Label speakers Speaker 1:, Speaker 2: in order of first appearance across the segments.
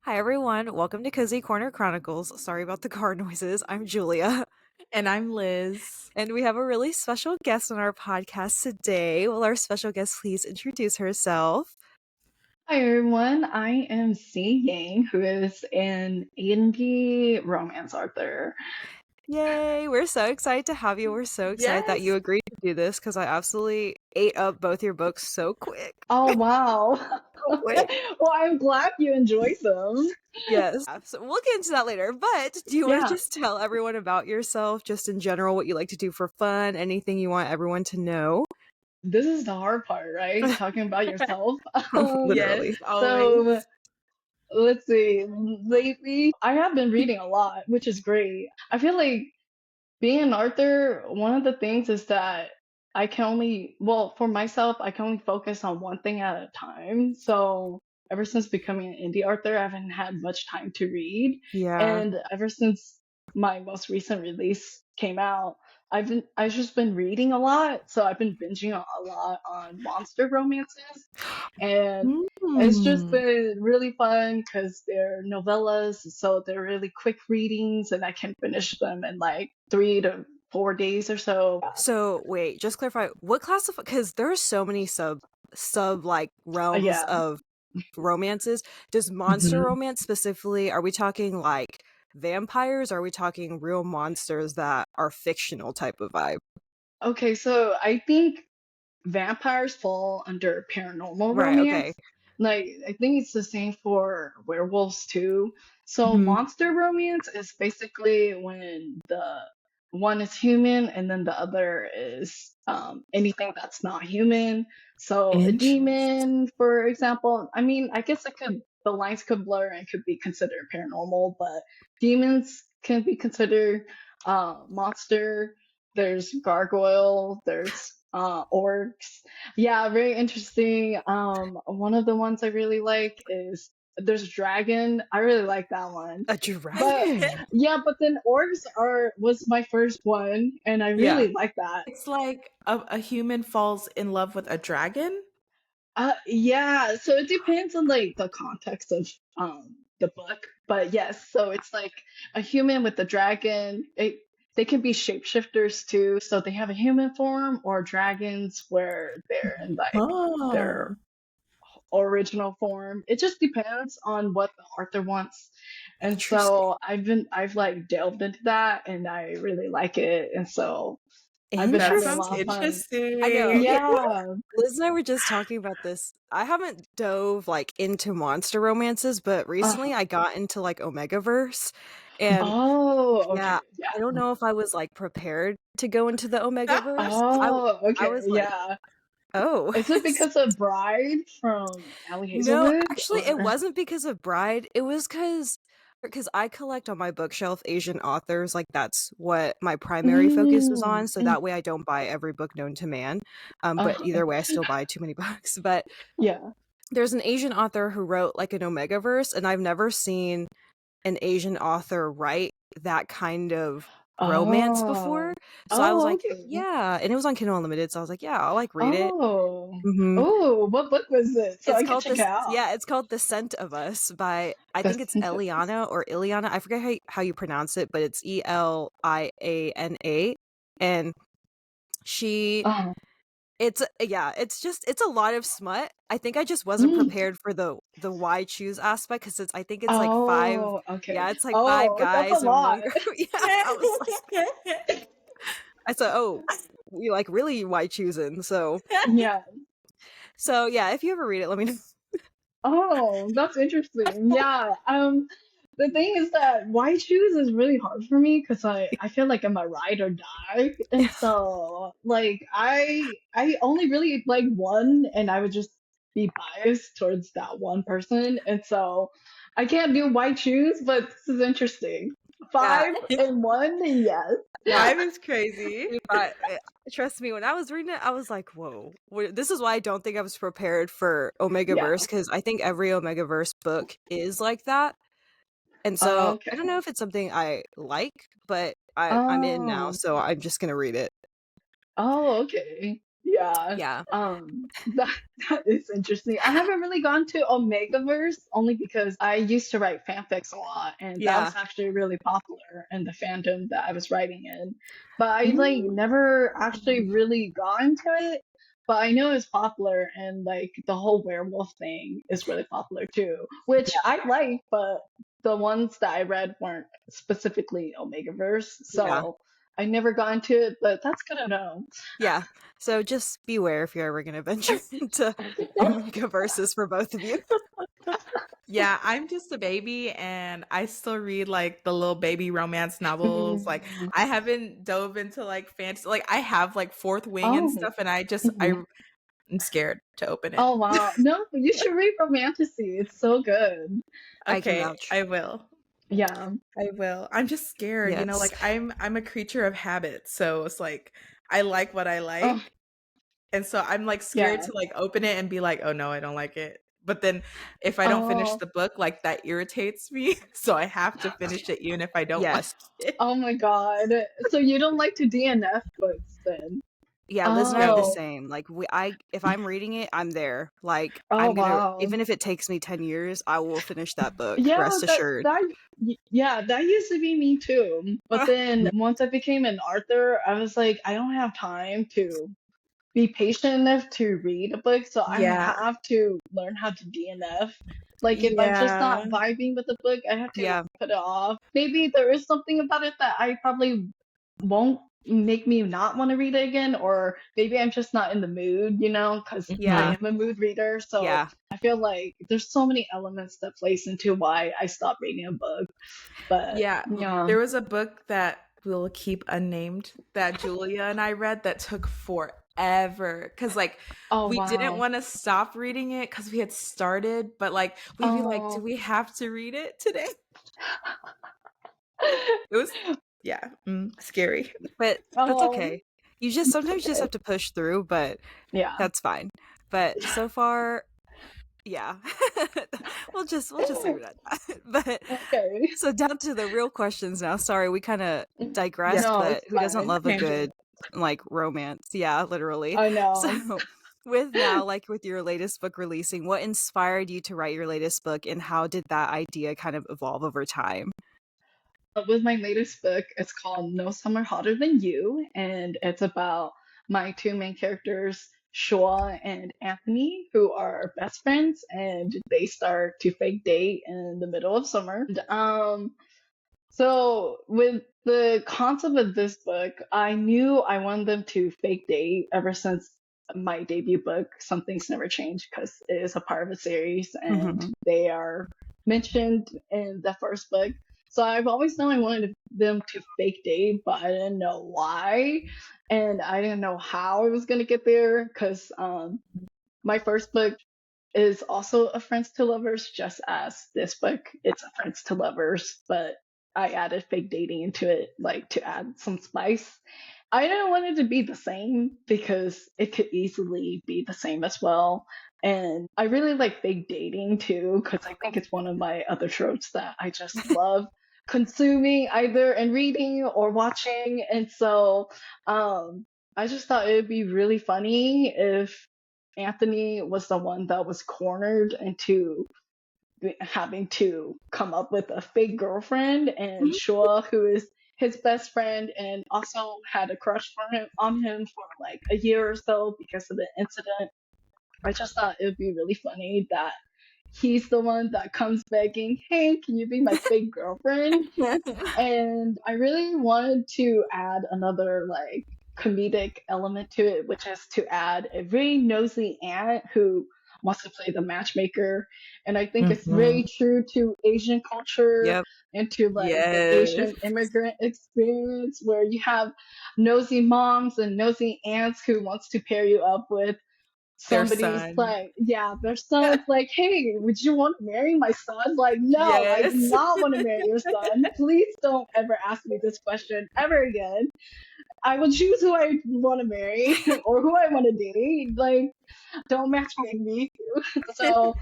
Speaker 1: Hi everyone, welcome to Cozy Corner Chronicles. Sorry about the car noises. I'm Julia,
Speaker 2: And I'm Liz.
Speaker 1: and we have a really special guest on our podcast today. Will our special guest please introduce herself?
Speaker 3: Hi everyone, I am Cee Yang, who is an indie romance author.
Speaker 1: Yay, we're so excited to have you. We're so excited that you
Speaker 2: Yes.
Speaker 1: agreed to do this because I absolutely ate up both your books so quick.
Speaker 3: Oh wow.
Speaker 1: So quick.
Speaker 3: Well, I'm glad you enjoyed them.
Speaker 1: Yes. So we'll get into that later. But do you want to
Speaker 3: Yeah,
Speaker 1: just tell everyone about yourself, just in general, what you like to do for fun, anything you want everyone to know?
Speaker 3: this is the hard part, right? Talking about yourself.
Speaker 2: Yes,
Speaker 1: Literally.
Speaker 3: So
Speaker 2: always.
Speaker 3: let's see. Lately, I have been reading a lot, which is great. I feel like being an author, one of the things is that I can only, well, for myself, I can only focus on one thing at a time. So ever since becoming an indie author, I haven't had much time to read.
Speaker 1: Yeah.
Speaker 3: And ever since my most recent release came out, I've just been reading a lot. So I've been binging a lot on monster romances. And it's just
Speaker 2: Mm.
Speaker 3: been really fun because they're novellas, so they're really quick readings, and I can finish them in like 3 to 4 days or so.
Speaker 1: So wait, just clarify what classify because there's so many sub like realms
Speaker 3: Yeah.
Speaker 1: of romances. Does monster
Speaker 3: Mhm.
Speaker 1: romance specifically, are we talking like vampires? Or are we talking real monsters that are fictional type of vibe?
Speaker 3: Okay, so I think vampires fall under paranormal
Speaker 1: Right, okay.
Speaker 3: romance. Like, I think it's the same for werewolves too. So,
Speaker 1: Mhm.
Speaker 3: monster romance is basically when the one is human and then the other is anything that's not human. So, a
Speaker 2: Interesting.
Speaker 3: demon, for example, I mean, I guess the lines could blur and could be considered paranormal, but demons can be considered monster. There's gargoyle, there's orcs. Yeah, very interesting. One of the ones I really like is there's dragon. I really like that one.
Speaker 1: A
Speaker 3: But
Speaker 1: dragon.
Speaker 3: yeah, but then orcs are was my first one, and I
Speaker 1: Yeah.
Speaker 3: really like that.
Speaker 2: It's like a human falls in love with a dragon.
Speaker 3: Yeah, so it depends on like the context of the book, but yes, so it's like a human with a dragon. They can be shapeshifters too, so they have a human form or dragons where they're in like their
Speaker 2: Oh.
Speaker 3: original form. It just depends on what the author wants. And
Speaker 1: Interesting.
Speaker 3: so I've like delved into that and I really like it. And so I've been
Speaker 2: That
Speaker 3: having a
Speaker 2: sounds
Speaker 3: lot of
Speaker 1: Interesting.
Speaker 3: fun.
Speaker 1: I know.
Speaker 2: interesting.
Speaker 1: Yeah.
Speaker 3: Yeah.
Speaker 1: Liz and I were just talking about this. I haven't dove like into monster romances, but
Speaker 3: Uh,
Speaker 1: recently I got into like Omegaverse, and
Speaker 3: oh, okay.
Speaker 1: yeah,
Speaker 3: Yeah.
Speaker 1: I don't know if I was like prepared to go into the Omegaverse.
Speaker 3: Oh,
Speaker 1: I
Speaker 3: okay.
Speaker 1: was like,
Speaker 3: Yeah.
Speaker 1: oh.
Speaker 3: Is it because of Bride from Allie
Speaker 1: No,
Speaker 3: Hazelwood
Speaker 1: actually it
Speaker 3: or?
Speaker 1: wasn't because of Bride. It was because I collect on my bookshelf Asian authors, like that's what my primary focus is on, so
Speaker 3: Mm.
Speaker 1: that way I don't buy every book known to man. But
Speaker 3: Uh,
Speaker 1: either way I still buy too many books. But
Speaker 3: yeah.
Speaker 1: there's an Asian author who wrote like an Omegaverse, and I've never seen an Asian author write that kind of romance before.
Speaker 3: Oh.
Speaker 1: So I was
Speaker 3: Oh,
Speaker 1: like,
Speaker 3: okay.
Speaker 1: yeah, and it was on Kindle Unlimited, so I was like, yeah, I'll like read it.
Speaker 3: Oh.
Speaker 1: hmm
Speaker 3: Oh, what book was it? So
Speaker 1: It's
Speaker 3: I can
Speaker 1: called
Speaker 3: check it out.
Speaker 1: it's called The Scent of Us by I think
Speaker 3: That's
Speaker 1: it's Eliana or Iliana. I forget how you pronounce it, but it's Eliana, and she
Speaker 3: uh,
Speaker 1: it's yeah, it's a lot of smut. I think I just wasn't
Speaker 3: mm.
Speaker 1: prepared for the why choose aspect because I think it's like five.
Speaker 3: Oh, okay.
Speaker 1: Yeah, it's like five
Speaker 3: Oh, that's a
Speaker 1: guys and one
Speaker 3: lot.
Speaker 1: girl. Yeah, I was like, I said, oh, you like really why choosing?
Speaker 3: Yeah.
Speaker 1: So yeah, if you ever read it, let me know.
Speaker 3: Oh, that's interesting. Yeah. The thing is that why choose is really hard for me because I feel like I'm a ride or die, and so like I only really like one, and I would just be biased towards that one person, and so I can't do why choose, but this is interesting.
Speaker 1: Yeah,
Speaker 3: 5 and 1, yes.
Speaker 1: yeah.
Speaker 2: 5 is crazy.
Speaker 1: But trust me, when I was reading it, I was like, "Whoa!" This is why I don't think I was prepared for
Speaker 3: Yeah.
Speaker 1: Omegaverse because I think every Omegaverse book is like that, and so I don't
Speaker 3: Okay.
Speaker 1: know if it's something I like, but I'm in now,
Speaker 3: Oh.
Speaker 1: so I'm just gonna read it.
Speaker 3: Oh, okay. Yeah.
Speaker 1: Yeah.
Speaker 3: That that is interesting. I haven't really gone to Omegaverse only because I used to write fanfics a lot, and that
Speaker 1: Yeah.
Speaker 3: was actually really popular in the fandom that I was writing in. But I like
Speaker 2: Mm.
Speaker 3: never actually really got into it. But I know it's popular, and like the whole werewolf thing is really popular too, which I like. But the ones that I read weren't specifically Omegaverse,
Speaker 1: Yeah.
Speaker 3: so I never got into it. But that's good to know.
Speaker 1: Yeah. So just beware if you're ever going to venture into Omega Versus for both of you.
Speaker 2: Yeah, I'm just a baby and I still read like the little baby romance novels. Like
Speaker 3: Mm.
Speaker 2: I haven't dove into like fantasy. Like I have like Fourth Wing and
Speaker 3: Oh.
Speaker 2: stuff and
Speaker 3: Mhm.
Speaker 2: I'm scared to open it.
Speaker 3: Oh wow. No, but you should read Romantasy. It's so good.
Speaker 1: I can
Speaker 2: Okay,
Speaker 1: vouch.
Speaker 2: I will.
Speaker 3: Yeah.
Speaker 2: I will. I'm just scared, you know,
Speaker 1: Yes.
Speaker 2: like I'm a creature of habit. So it's like I like what I
Speaker 3: Oh,
Speaker 2: like. And so I'm like scared
Speaker 3: yeah.
Speaker 2: to like open it and be like, "Oh no, I don't like it." But then if I don't finish
Speaker 3: Oh,
Speaker 2: the book, like that irritates me. So I have to finish it even if I don't like
Speaker 1: Yes.
Speaker 2: it.
Speaker 3: oh my God. So you don't like to DNF books then?
Speaker 1: Yeah, Liz and I are the
Speaker 2: No.
Speaker 3: Oh.
Speaker 1: same. Like if I'm reading it, I'm there. Like
Speaker 3: Oh
Speaker 1: I'm gonna,
Speaker 3: wow.
Speaker 1: even if it takes me 10 years, I will finish that book.
Speaker 3: Yeah,
Speaker 1: Rest assured.
Speaker 3: yeah, that used to be me too. But then once I became an author, I was like, I don't have time to be patient enough to read a book, so I
Speaker 2: Yeah.
Speaker 3: have to learn how to DNF. Like if I'm just
Speaker 2: Yeah.
Speaker 3: not vibing with the book, I have to
Speaker 1: Yeah.
Speaker 3: put it off. Maybe there is something about it that I probably won't make me not want to read it again, or maybe I'm just not in the mood, because I
Speaker 2: Mhm.
Speaker 1: Yeah.
Speaker 3: am a mood reader. So
Speaker 1: Yeah.
Speaker 3: I feel like there's so many elements that plays into why I stopped reading a book. But
Speaker 2: Yeah.
Speaker 3: yeah.
Speaker 2: There was a book that we'll keep unnamed that Julia and I read that took forever cuz like
Speaker 3: Oh
Speaker 2: we didn't
Speaker 3: wow.
Speaker 2: want to stop reading it cuz we had started, but like we'd be like, "Do
Speaker 3: Oh.
Speaker 2: we have to read it today?" It was yeah, scary.
Speaker 1: But that's
Speaker 3: Oh.
Speaker 1: okay. You just
Speaker 3: It's
Speaker 1: sometimes you just
Speaker 3: okay.
Speaker 1: have to push through, but
Speaker 3: Yeah.
Speaker 1: that's fine. But so far, yeah. We'll just leave it at that. But
Speaker 3: Okay.
Speaker 1: so down to the real questions now. Sorry, we kind of
Speaker 2: Yeah,
Speaker 1: digressed,
Speaker 3: No,
Speaker 1: but
Speaker 3: it's
Speaker 1: who doesn't
Speaker 3: fine.
Speaker 1: love a
Speaker 2: tangent.
Speaker 1: good like romance? Yeah, literally.
Speaker 3: I know.
Speaker 1: So with now, like with your latest book releasing, what inspired you to write your latest book and how did that idea kind of evolve over time?
Speaker 3: With my latest book, it's called No Summer Hotter Than You, and it's about my two main characters, Shaw and Anthony, who are best friends, and they start to fake date in the middle of summer. So with the concept of this book, I knew I wanted them to fake date ever since my debut book, Something's Never Changed, because it is a part of a series and
Speaker 1: Hmm.
Speaker 3: they are mentioned in the first book. So I've always known I wanted them to fake date, but I didn't know why. And I didn't know how I was going to get there because my first book is also a Friends to Lovers, just as this book, it's a Friends to Lovers, but I added fake dating into it, like to add some spice. I didn't want it to be the same because it could easily be the same as well. And I really like fake dating too, because I think it's one of my other tropes that I just love consuming either in reading or watching. And so I just thought it would be really funny if Anthony was the one that was cornered into having to come up with a fake girlfriend, and Shua, who is his best friend and also had a crush on him for like a year or so because of the incident. I just thought it would be really funny that he's the one that comes begging, "Hey, can you be my fake girlfriend?" And I really wanted to add another like comedic element to it, which is to add a very nosy aunt who wants to play the matchmaker. And I think it's very
Speaker 2: Mhm.
Speaker 3: true to Asian culture
Speaker 1: Yep.
Speaker 3: and to like the
Speaker 2: Yes.
Speaker 3: Asian immigrant experience where you have nosy moms and nosy aunts who wants to pair you up with
Speaker 2: Their
Speaker 3: somebody's
Speaker 2: son.
Speaker 3: like, yeah, their son's like, hey, would you want to marry my son? Like, no, I do
Speaker 2: Yes.
Speaker 3: not want to marry your son. Please don't ever ask me this question ever again. I will choose who I want to marry or who I want to date. Like, don't matchmake me. So,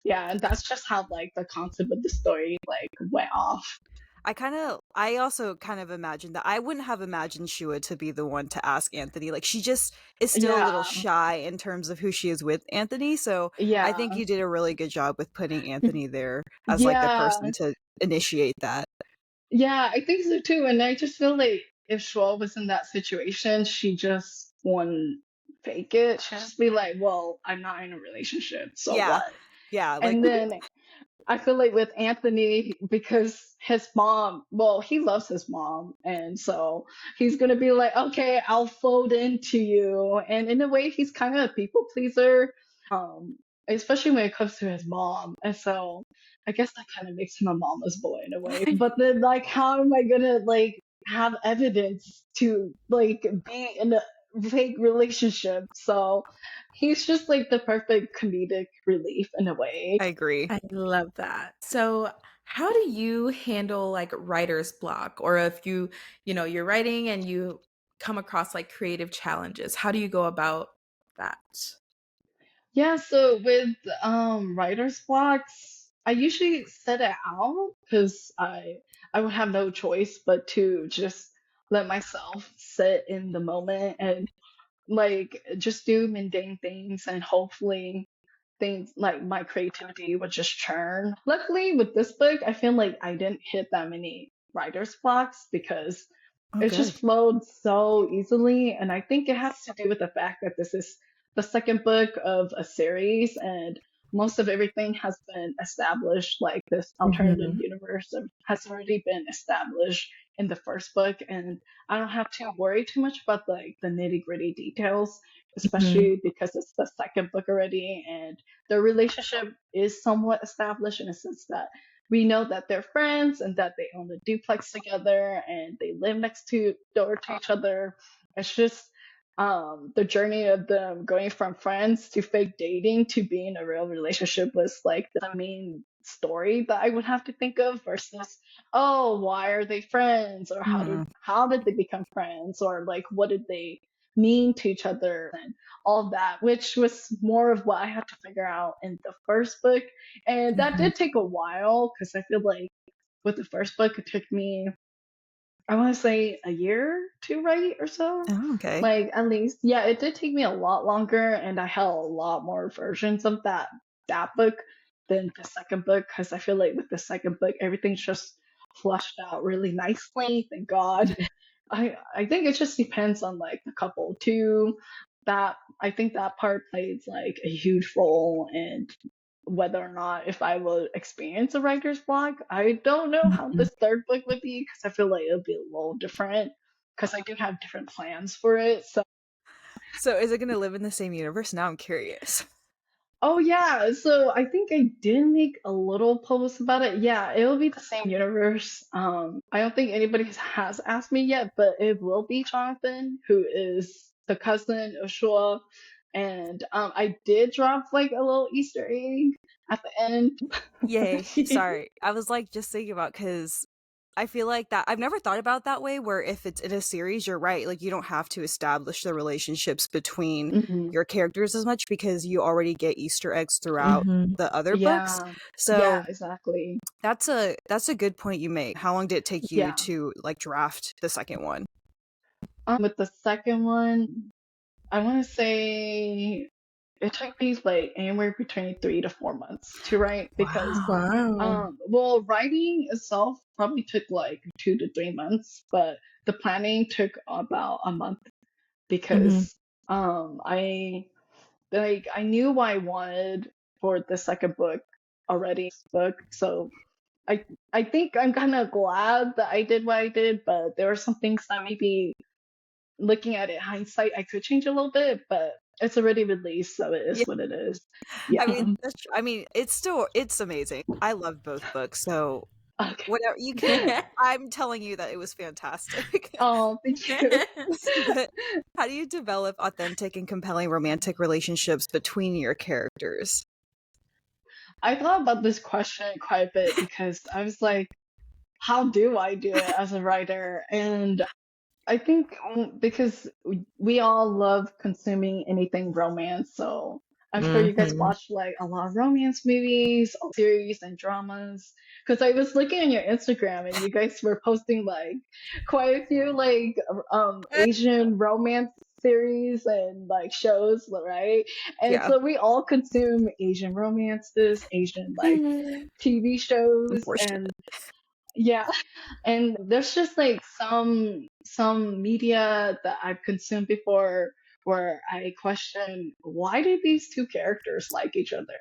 Speaker 3: yeah, and that's just how like the concept of the story like went off.
Speaker 1: I also kind of imagined that. I wouldn't have imagined Shua to be the one to ask Anthony. Like, she just is still a
Speaker 3: Yeah,
Speaker 1: little shy in terms of who she is with Anthony. So I think
Speaker 3: yeah,
Speaker 1: you did a really good job with putting Anthony there as like the person
Speaker 3: yeah,
Speaker 1: to initiate that.
Speaker 3: yeah. I think so too. And I just feel like if Shuo was in that situation, she just wouldn't fake it. She'd just be like, "Well, I'm not in a relationship, so
Speaker 1: Yeah.
Speaker 3: what?"
Speaker 1: Yeah, like
Speaker 3: And then I feel like with Anthony, because his mom, well, he loves his mom. And so he's going to be like, okay, I'll fold into you. And in a way, he's kind of a people pleaser, um, especially when it comes to his mom. And so I guess that kind of makes him a mama's boy in a way. But then, like, how am I going to, like, have evidence to, like, be in a fake relationship? So he's just, like, the perfect comedic relief in a way.
Speaker 1: I agree.
Speaker 2: I love that. So, how do you handle like writer's block, or if you're writing and you come across like creative challenges, how do you go about that?
Speaker 3: Yeah, so with writer's blocks, I usually set it out because I would have no choice but to just let myself sit in the moment and like just do mundane things and hopefully things like my creativity would just churn. Luckily, with this book, I feel like I didn't hit that many writer's blocks because
Speaker 1: Oh,
Speaker 3: it
Speaker 1: good.
Speaker 3: just flowed so easily. And I think it has to do with the fact that this is the second book of a series and most of everything has been established, like this alternative
Speaker 2: Hmm.
Speaker 3: universe has already been established in the first book. And I don't have to worry too much about like the nitty gritty details,
Speaker 2: Hmm.
Speaker 3: especially because it's the second book already and their relationship is somewhat established in a sense that we know that they're friends and that they own a duplex together and they live next to door to each other. It's just the journey of them going from friends to fake dating to being a real relationship was like the main story that I would have to think of versus oh why are they friends or
Speaker 1: Hmm.
Speaker 3: how did they become friends or like what did they mean to each other and all of that, which was more of what I had to figure out in the first book. And that
Speaker 2: Hmm.
Speaker 3: did take a while because I feel like with the first book, it took me, I want to say, a year to write or so.
Speaker 1: Oh, okay.
Speaker 3: Like, at least, yeah, it did take me a lot longer, and I had a lot more versions of that book than the second book because I feel like with the second book, everything's just flushed out really nicely. Thank God. I think it just depends on like the couple too. That I think that part plays like a huge role in whether or not if I will experience a writer's block. I don't know how
Speaker 2: Hmm.
Speaker 3: this third book would be because I feel like it'll be a little different because I do have different plans for it. So
Speaker 1: So is it going to live in the same universe? Now I'm curious.
Speaker 3: oh yeah, so I think I did make a little post about it. Yeah, it'll be the same universe. I don't think anybody has asked me yet, but it will be Jonathan, who is the cousin of Shua. And I did drop like a little Easter egg at the end.
Speaker 1: Yay. Sorry. I was like just thinking about because I feel like that I've never thought about that way where if it's in a series, you're right. Like you don't have to establish the relationships between
Speaker 3: Hmm.
Speaker 1: your characters as much because you already get Easter eggs throughout
Speaker 2: Hmm.
Speaker 1: the other books.
Speaker 3: Yeah, yeah,
Speaker 1: So
Speaker 3: exactly.
Speaker 1: that's a good point you make. How long did it take you
Speaker 3: Yeah.
Speaker 1: to like draft the second one?
Speaker 3: With the second one, I want to say it took me like anywhere between 3 to 4 months to write because
Speaker 1: Wow.
Speaker 2: Wow.
Speaker 3: well, writing itself probably took like 2 to 3 months, but the planning took about a month
Speaker 2: Hmm.
Speaker 3: because I like I knew what I wanted for the second book, so I I think I'm kind of glad that I did what I did, but there are some things that maybe looking at it hindsight I could change a little bit, but it's already released, so it
Speaker 1: Yeah.
Speaker 3: is what it is.
Speaker 1: I
Speaker 3: Yeah.
Speaker 1: mean, I mean, it's amazing. I love both books. So
Speaker 3: Okay.
Speaker 1: whatever you can, I'm telling you that it was fantastic.
Speaker 3: Oh, thank you.
Speaker 1: But how do you develop authentic and compelling romantic relationships between your characters?
Speaker 3: I thought about this question quite a bit because I was like, how do I do it as a writer? And I think because we all love consuming anything romance, so I'm sure you guys
Speaker 2: Mhm.
Speaker 3: watch like a lot of romance movies, series, and dramas. Because I was looking on your Instagram and you guys were posting like quite a few like Asian romance series and like shows, right? And
Speaker 1: Yeah,
Speaker 3: so we all consume Asian romances, Asian like TV shows,
Speaker 1: unfortunate.
Speaker 3: and yeah, and there's just like some media that I've consumed before where I question, why do these two characters like each other?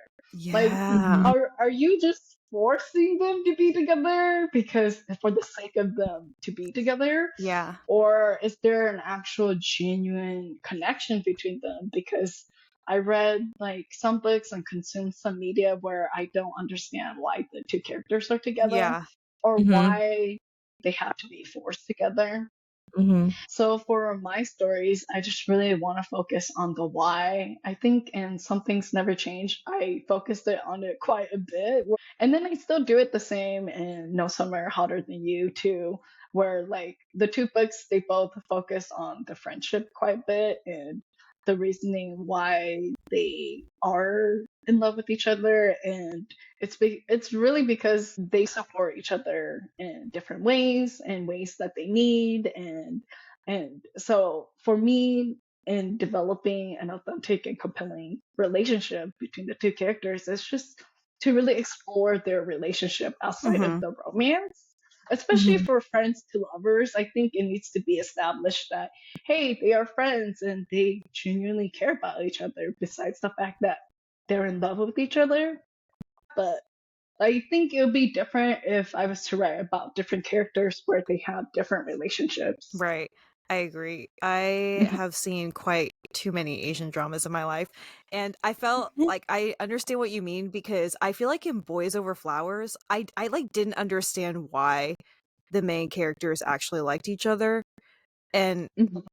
Speaker 3: Like,
Speaker 1: Yeah,
Speaker 2: Mhm.
Speaker 3: are you just forcing them to be together because for the sake of them to be together?
Speaker 1: yeah,
Speaker 3: Or is there an actual genuine connection between them? Because I read like some books and consumed some media where I don't understand why the two characters are together
Speaker 1: yeah,
Speaker 3: or
Speaker 2: Mhm.
Speaker 3: why they have to be forced together.
Speaker 2: Mhm.
Speaker 3: So for my stories, I just really want to focus on the why. I think, and some things never change. I focused it on it quite a bit, and then I still do it the same in No Summer Hotter Than You too, where like the two books they both focus on the friendship quite a bit and the reasoning why they are in love with each other, and it's really because they support each other in different ways and ways that they need, and so for me, in developing an authentic and compelling relationship between the two characters, it's just to really explore their relationship outside of
Speaker 1: hmm
Speaker 3: the romance. Especially
Speaker 2: Mhm.
Speaker 3: for friends to lovers, I think it needs to be established that, hey, they are friends and they genuinely care about each other, besides the fact that they're in love with each other. But I think it would be different if I was to write about different characters where they have different relationships.
Speaker 1: right. I agree. I
Speaker 3: Mhm.
Speaker 1: have seen quite too many Asian dramas in my life, and I felt like I understand what you mean because I feel like in Boys Over Flowers, I like didn't understand why the main characters actually liked each other, and
Speaker 3: Mhm.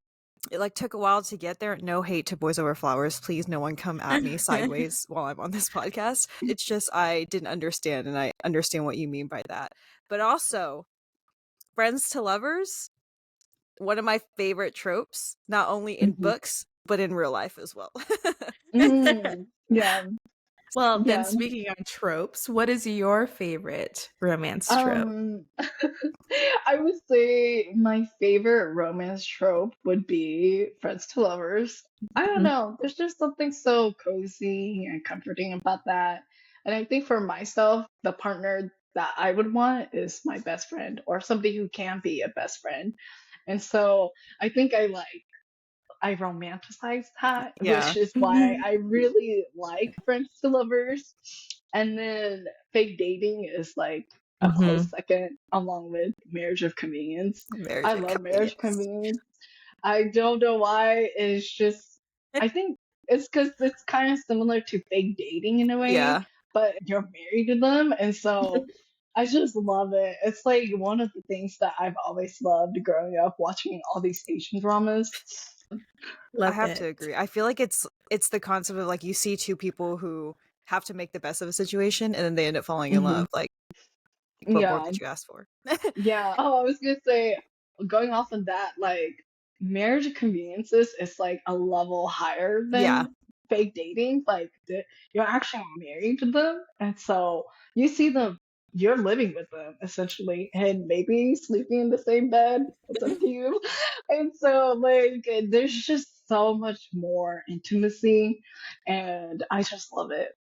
Speaker 1: it like took a while to get there. No hate to Boys Over Flowers. Please no one come at me sideways while I'm on this podcast. It's just I didn't understand and I understand what you mean by that. But also, friends to lovers, one of my favorite tropes, not only in
Speaker 3: Mhm.
Speaker 1: books, but in real life as well.
Speaker 3: Mhm. Yeah.
Speaker 2: Well, then
Speaker 3: Yeah.
Speaker 2: speaking on tropes, what is your favorite romance trope?
Speaker 3: Um, I would say my favorite romance trope would be friends to lovers. I don't
Speaker 2: Mhm.
Speaker 3: know. There's just something so cozy and comforting about that. And I think for myself, the partner that I would want is my best friend or somebody who can be a best friend. And so I think I romanticize that, which
Speaker 1: Yeah.
Speaker 3: is why I really like friends to lovers. And then fake dating is like a close
Speaker 2: Mhm.
Speaker 3: second, along with marriage of convenience. I
Speaker 1: Marriage of
Speaker 3: love marriage of
Speaker 1: convenience.
Speaker 3: convenience. I don't know why. It's just, I think it's because it's kind of similar to fake dating in a way,
Speaker 1: Yeah.
Speaker 3: but you're married to them. And so I just love it. It's like one of the things that I've always loved growing up watching all these Asian dramas.
Speaker 1: I
Speaker 2: Love
Speaker 1: have to
Speaker 2: it.
Speaker 1: agree. I feel like it's the concept of like you see two people who have to make the best of a situation and then they end up falling in
Speaker 3: Hmm.
Speaker 1: love. Like what more
Speaker 3: Yeah.
Speaker 1: could you ask for?
Speaker 3: Yeah. Oh, I was gonna say, going off of that, like marriage conveniences is like a level higher
Speaker 1: Yeah.
Speaker 3: than fake dating. Like you're actually married to them, and so you see them. You're living with them essentially, and maybe sleeping in the same bed. It's up to you. And so, like, there's just so much more intimacy, and I just love it.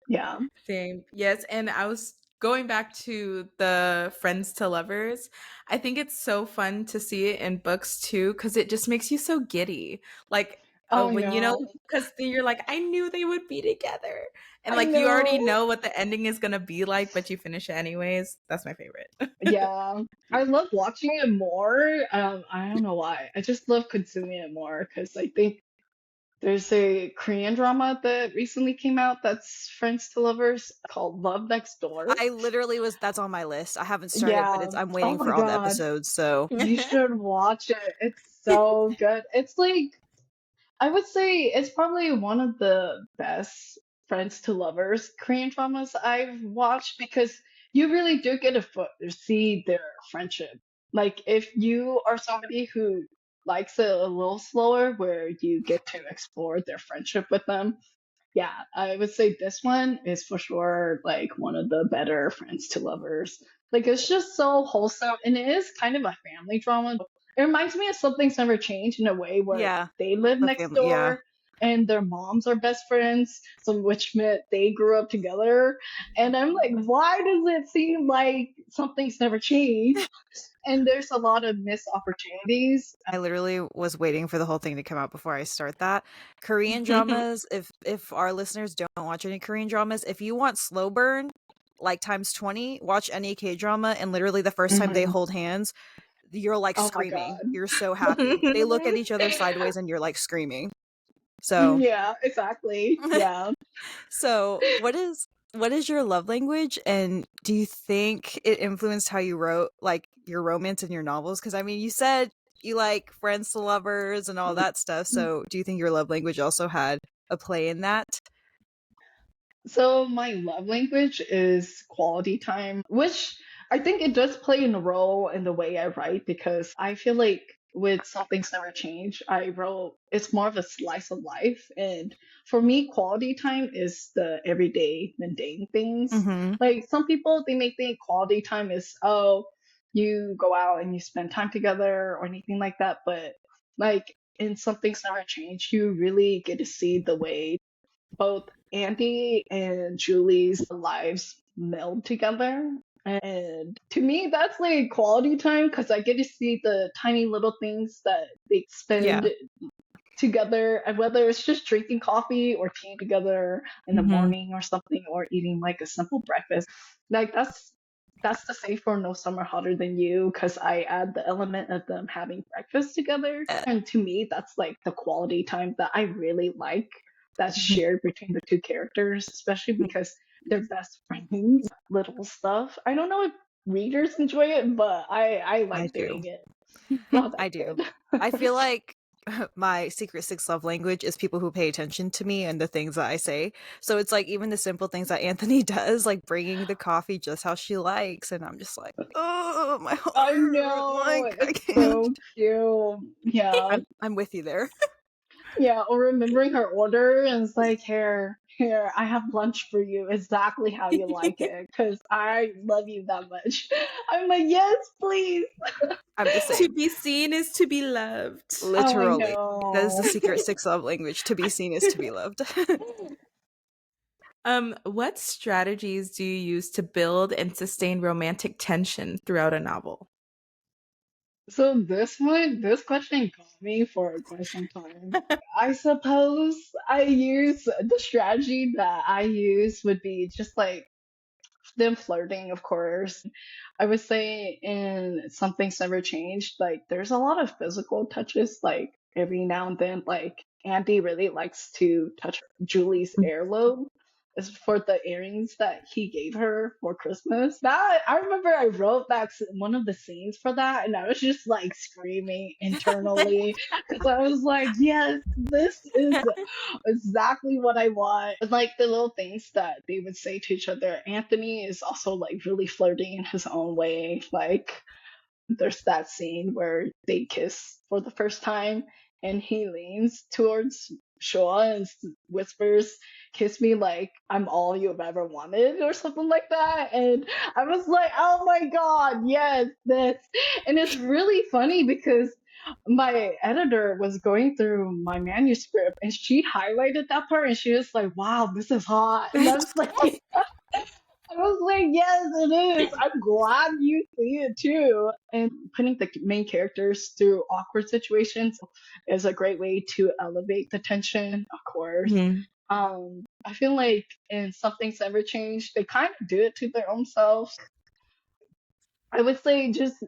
Speaker 3: Yeah.
Speaker 2: Same. Yes, and I was going back to the friends to lovers. I think it's so fun to see it in books too cuz it just makes you so giddy. Like
Speaker 3: Oh
Speaker 2: when you know
Speaker 3: no,
Speaker 2: cuz then you're like I knew they would be together. And
Speaker 3: I
Speaker 2: like you already
Speaker 3: know.
Speaker 2: know what the ending is going to be like but you finish it anyways. That's my favorite.
Speaker 3: Yeah, I love watching it more. I don't know why. I just love consuming it more because I think there's a Korean drama that recently came out that's friends to lovers called Love Next Door.
Speaker 1: I literally was that's on my list. I haven't started, but
Speaker 3: Yeah.
Speaker 1: it's I'm
Speaker 3: Oh
Speaker 1: waiting
Speaker 3: my
Speaker 1: for all the
Speaker 3: God.
Speaker 1: episodes, so
Speaker 3: You should watch it. It's so good. It's like I would say it's probably one of the best friends to lovers Korean dramas I've watched because you really do get a foot to see their friendship. Like if you are somebody who likes it a little slower, where you get to explore their friendship with them, yeah, I would say this one is for sure like one of the better friends to lovers. Like it's just so wholesome and it is kind of a family drama. It reminds me of Something's Never Changed in a way where
Speaker 1: Yeah,
Speaker 3: they live
Speaker 1: the
Speaker 3: next
Speaker 1: family. Yeah,
Speaker 3: door and their moms are best friends, so which meant they grew up together. And I'm like, why does it seem like something's never changed? And there's a lot of missed opportunities.
Speaker 1: I literally was waiting for the whole thing to come out before I start that. Korean dramas, if our listeners don't watch any Korean dramas, if you want slow burn, like times 20, watch any K-drama and literally the first time they
Speaker 3: Mhm.
Speaker 1: hold hands, you're like
Speaker 3: Oh my
Speaker 1: screaming.
Speaker 3: god.
Speaker 1: You're so happy. They look at each other sideways and you're like screaming. So,
Speaker 3: Yeah, exactly. Yeah.
Speaker 1: so what is your love language, and do you think it influenced how you wrote like your romance and your novels? Because I mean, you said you like friends to lovers and all that stuff. So, do you think your love language also had a play in that?
Speaker 3: So my love language is quality time, which I think it does play in a role in the way I write because I feel like with Something's Never Changed, I wrote it's more of a slice of life. And for me, quality time is the everyday mundane things.
Speaker 1: Mm-hmm.
Speaker 3: Like some people they may think quality time is oh, you go out and you spend time together or anything like that. But like in Something's Never Changed, you really get to see the way both Andy and Julie's lives meld together. And to me, that's like quality time because I get to see the tiny little things that they
Speaker 1: Yeah.
Speaker 3: spend together, and whether it's just drinking coffee or tea together in the
Speaker 1: Mm-hmm.
Speaker 3: morning or something, or eating like a simple breakfast. Like that's the same for No Summer Hotter Than You because I add the element of them having breakfast together. And to me, that's like the quality time that I really like that's shared between the two characters, especially because they're best friends. Little stuff. I don't know if readers enjoy it, but I
Speaker 1: I
Speaker 3: like
Speaker 1: do.
Speaker 3: doing it. Oh,
Speaker 1: I
Speaker 3: that's
Speaker 1: do.
Speaker 3: good.
Speaker 1: I feel like my secret six love language is people who pay attention to me and the things that I say. So it's like even the simple things that Anthony does, like bringing the coffee just how she likes, and I'm just like, oh, my
Speaker 3: I
Speaker 1: heart,
Speaker 3: know,
Speaker 1: like I
Speaker 3: it's
Speaker 1: can't.
Speaker 3: so cute. Yeah,
Speaker 1: I'm with you there.
Speaker 3: yeah. Or remembering her order and it's like, here, I have lunch for you, exactly how you like it, because I love you that much. I'm like, yes, please.
Speaker 1: I'm the
Speaker 2: To
Speaker 1: same.
Speaker 2: be seen is to be loved.
Speaker 3: Oh, I
Speaker 1: Literally. That is the
Speaker 3: know.
Speaker 1: secret six love language. To be seen is to be loved.
Speaker 2: What strategies do you use to build and sustain romantic tension throughout a novel?
Speaker 3: So this question got me for quite some time. I suppose I use the strategy that I use would be just like them flirting, of course. I would say in Something's Never Changed, like there's a lot of physical touches, like every now and then, like Andy really likes to touch Julie's earlobe is for the earrings that he gave her for Christmas. That I remember I wrote one of the scenes for that and I was just like screaming internally because I was like, yes, this is exactly what I want. And like the little things that they would say to each other. Anthony is also like really flirty in his own way. Like there's that scene where they kiss for the first time and he leans towards Shaw and whispers, "Kiss me like I'm all you've ever wanted," or something like that. And I was like, oh my god, yes, this. And it's really funny because my editor was going through my manuscript and she highlighted that part and she was like, wow, this is hot. And I was like, I was like, yes, it is. I'm glad you see it too. And putting the main characters through awkward situations is a great way to elevate the tension, of course.
Speaker 2: Mhm.
Speaker 3: I feel like in Something's Ever Changed, they kind of do it to their own selves. I would say just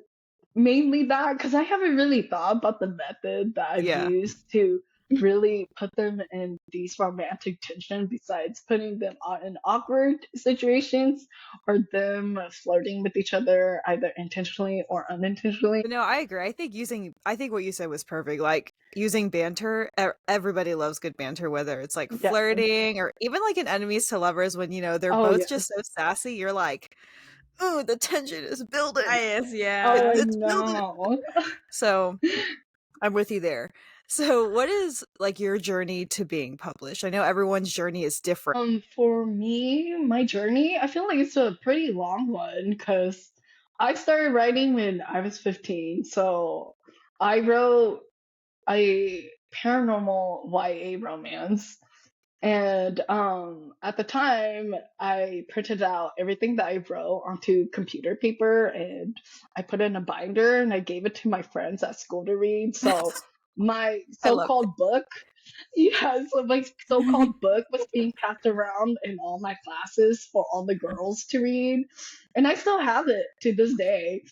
Speaker 3: mainly that because I haven't really thought about the method that I've
Speaker 1: Yeah.
Speaker 3: used to really put them in these romantic tension besides putting them in awkward situations or them flirting with each other either intentionally or unintentionally.
Speaker 1: But no, I agree. I think what you said was perfect. Like using banter, everybody loves good banter, whether it's like
Speaker 3: Yeah.
Speaker 1: flirting or even like in enemies to lovers when they're
Speaker 3: Oh
Speaker 1: both
Speaker 3: yeah.
Speaker 1: just so sassy. You're like, ooh, the tension is building.
Speaker 2: Yes,
Speaker 3: Oh,
Speaker 2: yeah.
Speaker 3: I
Speaker 1: It's building.
Speaker 3: know.
Speaker 1: So I'm with you there. So what is like your journey to being published? I know everyone's journey is different.
Speaker 3: For me, my journey, I feel like it's a pretty long one because I started writing when I was 15. So I wrote a paranormal YA romance. And at the time, I printed out everything that I wrote onto computer paper and I put it in a binder and I gave it to my friends at school to read. So my
Speaker 1: I love it.
Speaker 3: so-called book, yeah, so my so-called book was being passed around in all my classes for all the girls to read. And I still have it to this day.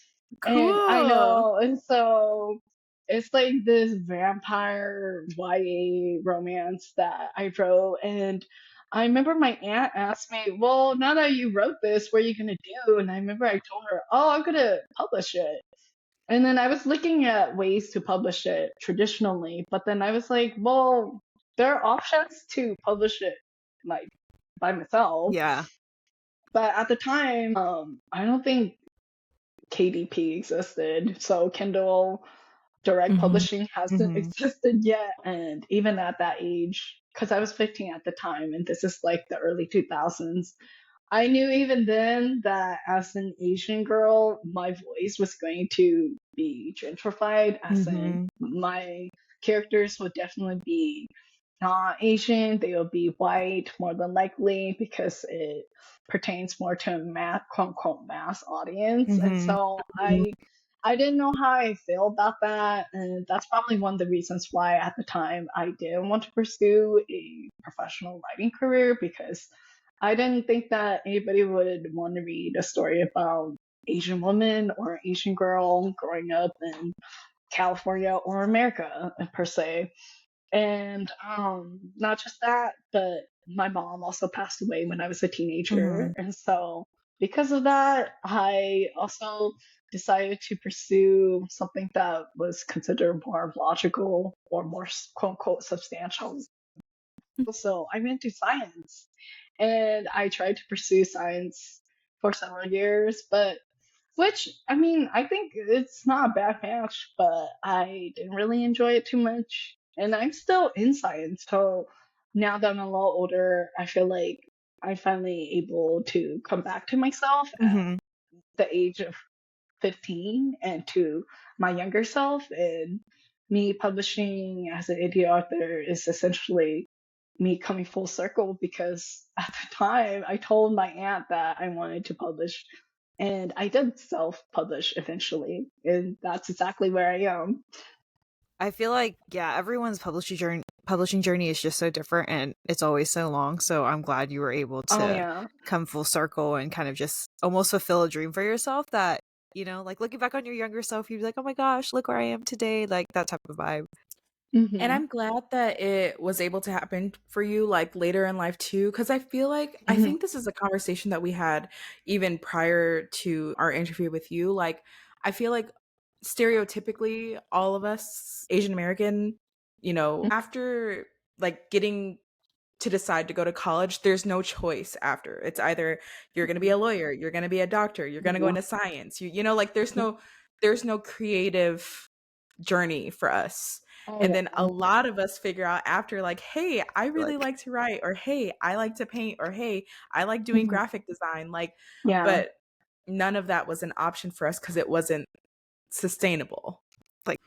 Speaker 3: And I
Speaker 2: Cool.
Speaker 3: know, and so it's like this vampire YA romance that I wrote. And I remember my aunt asked me, well, now that you wrote this, what are you going to do? And I remember I told her, oh, I'm going to publish it. And then I was looking at ways to publish it traditionally, but then I was like, well, there are options to publish it like by myself.
Speaker 1: Yeah.
Speaker 3: But at the time, I don't think KDP existed. So Kindle Direct
Speaker 2: Hmm.
Speaker 3: Publishing hasn't
Speaker 1: Hmm.
Speaker 3: existed yet. And even at that age, because I was 15 at the time, and this is like the early 2000s, I knew even then that as an Asian girl, my voice was going to be gentrified, as in
Speaker 1: Hmm.
Speaker 3: my characters would definitely be not Asian, they will be white more than likely because it pertains more to a mass, quote unquote, mass audience. And
Speaker 1: Hmm.
Speaker 3: so I didn't know how I feel about that, and that's probably one of the reasons why at the time I didn't want to pursue a professional writing career because I didn't think that anybody would want to read a story about Asian woman or Asian girl growing up in California or America per se. And not just that, but my mom also passed away when I was a teenager.
Speaker 1: Hmm.
Speaker 3: And so because of that, I also decided to pursue something that was considered more logical or more quote unquote substantial. So I went to science and I tried to pursue science for several years, but which, I mean, I think it's not a bad match, but I didn't really enjoy it too much. And I'm still in science, so now that I'm a little older, I feel like I'm finally able to come back to myself at
Speaker 1: Hmm.
Speaker 3: the age of 15 and to my younger self. And me publishing as an indie author is essentially me coming full circle because at the time I told my aunt that I wanted to publish and I did self publish eventually. And that's exactly where I am.
Speaker 1: I feel like, yeah, everyone's publishing journey is just so different and it's always so long. So I'm glad you were able
Speaker 3: Oh,
Speaker 1: to
Speaker 3: yeah.
Speaker 1: come full circle and kind of just almost fulfill a dream for yourself that, like looking back on your younger self, you'd be like, oh my gosh, look where I am today. Like that type of vibe.
Speaker 2: And
Speaker 3: Hmm.
Speaker 2: I'm glad that it was able to happen for you like later in life too, because I feel like I
Speaker 3: Hmm.
Speaker 2: think this is a conversation that we had even prior to our interview with you. Like, I feel like stereotypically, all of us Asian American, after like getting to decide to go to college, there's no choice after. It's either you're going to be a lawyer, you're going to be a doctor, you're going to go
Speaker 3: Yeah.
Speaker 2: into science. Like there's no creative journey for us.
Speaker 3: Oh,
Speaker 2: And then a
Speaker 3: yeah.
Speaker 2: lot of us figure out after, like, hey, I really
Speaker 1: Like,
Speaker 2: like to write, or hey, I like to paint, or hey, I like doing
Speaker 3: Mhm.
Speaker 2: graphic design. Like,
Speaker 3: Yeah.
Speaker 2: but none of that was an option for us because it wasn't sustainable.
Speaker 1: like,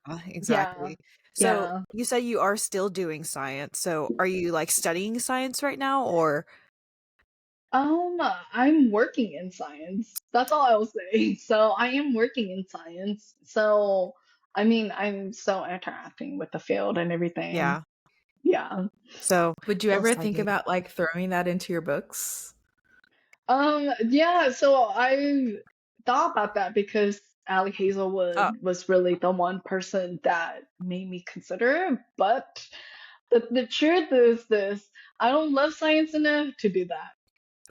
Speaker 1: yeah,
Speaker 3: Yeah.
Speaker 1: exactly. So
Speaker 3: Yeah.
Speaker 1: you said you are still doing science. So are you like studying science right now or?
Speaker 3: I'm working in science. That's all I will say. So I am working in science. So I mean, I'm still interacting with the field and everything.
Speaker 1: Yeah.
Speaker 3: Yeah.
Speaker 1: So
Speaker 2: Would you
Speaker 1: little
Speaker 2: ever
Speaker 1: side
Speaker 2: think
Speaker 1: gig.
Speaker 2: about like throwing that into your books?
Speaker 3: Yeah, so I thought about that because Ali Hazelwood
Speaker 1: Oh,
Speaker 3: was really the one person that made me consider it. But the truth is this, I don't love science enough to do that.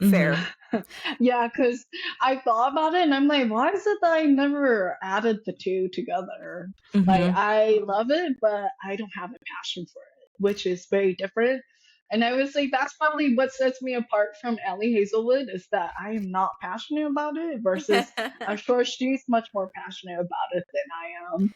Speaker 1: fair.
Speaker 2: Mm-hmm.
Speaker 3: Yeah, because I thought about it and I'm like, why is it that I never added the two together? Like,
Speaker 2: Mm-hmm.
Speaker 3: I love it, but I don't have a passion for it, which is very different. And I would say that's probably what sets me apart from Ellie Hazelwood is that I am not passionate about it versus I'm sure she's much more passionate about it than I am.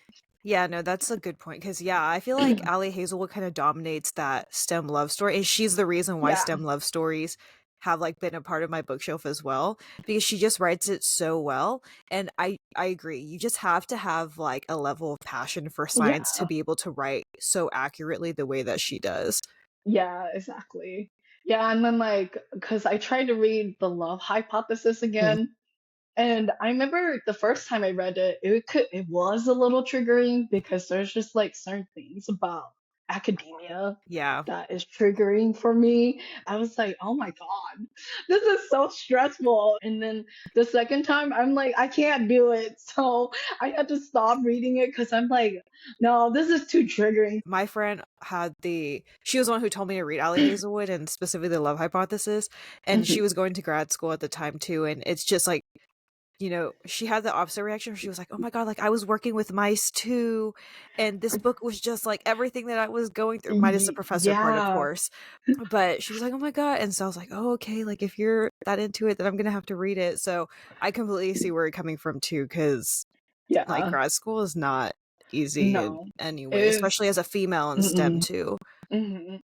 Speaker 1: Yeah, no, that's a good point. Because, yeah, I feel like Allie Hazelwood kind of dominates that STEM love story. And she's the reason why
Speaker 3: Yeah,
Speaker 1: STEM love stories have like been a part of my bookshelf as well, because she just writes it so well. And I agree. You just have to have like a level of passion for science to
Speaker 3: yeah,
Speaker 1: be able to write so accurately the way that she does.
Speaker 3: yeah, exactly. Yeah, and then like, because I tried to read The Love Hypothesis
Speaker 1: Mm.
Speaker 3: again, and I remember the first time I read it, it was a little triggering because there's just like certain things about academia
Speaker 1: Yeah.
Speaker 3: that is triggering for me. I was like, oh my God, this is so stressful. And then the second time, I'm like, I can't do it. So I had to stop reading it because I'm like, no, this is too triggering.
Speaker 1: My friend she was the one who told me to read Allie Hazelwood and specifically the Love Hypothesis. And she
Speaker 3: Mhm.
Speaker 1: was going to grad school at the time too. And it's just like, she had the opposite reaction where she was like, "Oh my God, like I was working with mice too. And this book was just like everything that I was going through, minus the professor part, of
Speaker 3: Yeah,
Speaker 1: course." But she was like, "Oh my God." And so I was like, "Oh, okay. Like if you're that into it, then I'm going to have to read it." So I completely see where you're coming from too, because like
Speaker 3: yeah,
Speaker 1: grad school is not easy in
Speaker 3: no,
Speaker 1: any way,
Speaker 3: it's.
Speaker 1: especially as a female in STEM
Speaker 3: Mm-mm.
Speaker 1: too.